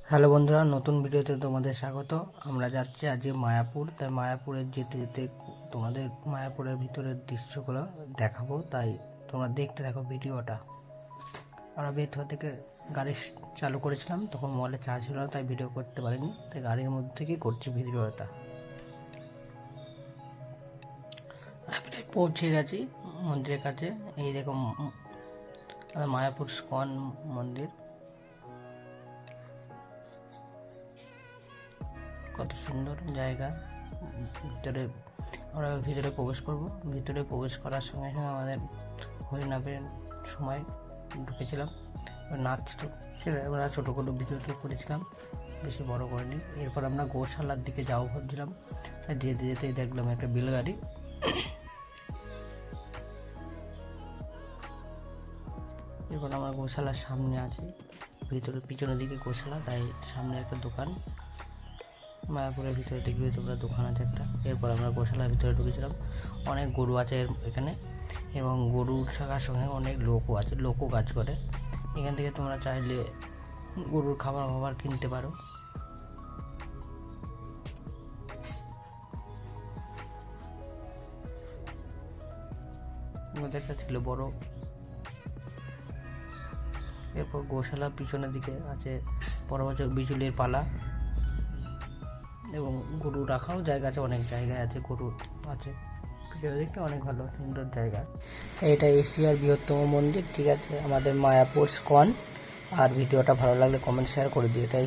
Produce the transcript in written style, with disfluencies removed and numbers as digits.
Hello বন্ধুরা, নতুন ভিডিওতে তোমাদের স্বাগত। আমরা যাচ্ছি আজকে মায়াপুর। তাই মায়াপুরে যেতে যেতে তোমাদের মায়াপুরের ভিতরের দৃশ্যগুলো দেখাবো, তাই তোমরা দেখতে থাকো ভিডিওটা। আমরা বেথুয়া থেকে গাড়ি চালু করেছিলাম, তখন মোবাইলে চার্জ ছিল না, তাই ভিডিও করতে পারিনি, তাই গাড়ির মধ্যে থেকেই করছি ভিডিওটা। পৌঁছে গেছি মন্দিরের কাছে। এই দেখো মায়াপুর স্কন মন্দির, কত সুন্দর জায়গা। আমরা ভিতরে প্রবেশ করব। ভিতরে প্রবেশ করার সঙ্গে সঙ্গে আমাদের হরিনামের সময় ঢুকেছিলাম, নাচ ছিল, আমরা ছোটো কোনো ভিডিও করেছিলাম, বেশি বড় করিনি। এরপর আমরা গোশালার দিকে যাবো ভাবছিলাম, যেতে যেতেই দেখলাম একটা বেলগাড়ি। এরপর আমরা গোশালার সামনে আছি, ভিতরে পিছনের দিকে গোশালা, তাই সামনে একটা দোকান। মায়াপুরের ভিতরে দেখবে তোমরা দোকান আছে একটা। এরপর আমরা গোশালার ভিতরে ঢুকেছিলাম। অনেক গরু আছে এখানে, এবং গরুর থাকার সঙ্গে অনেক লোকও আছে, লোকও কাজ করে। এখান থেকে তোমরা চাইলে গরুর খাবার কিনতে পারো। একটা ছিল বড়। এরপর গোশালার পিছনের দিকে আছে বড় বড় বিচুলির পালা, এবং গরু রাখারও জায়গা আছে, অনেক জায়গায় আছে গরু আছে। পিছনে দিকটা অনেক ভালো সুন্দর জায়গা। এটা এশিয়ার বৃহত্তম মন্দির, ঠিক আছে, আমাদের মায়াপুর স্কন। আর ভিডিওটা ভালো লাগলে কমেন্ট শেয়ার করে দিও। এটা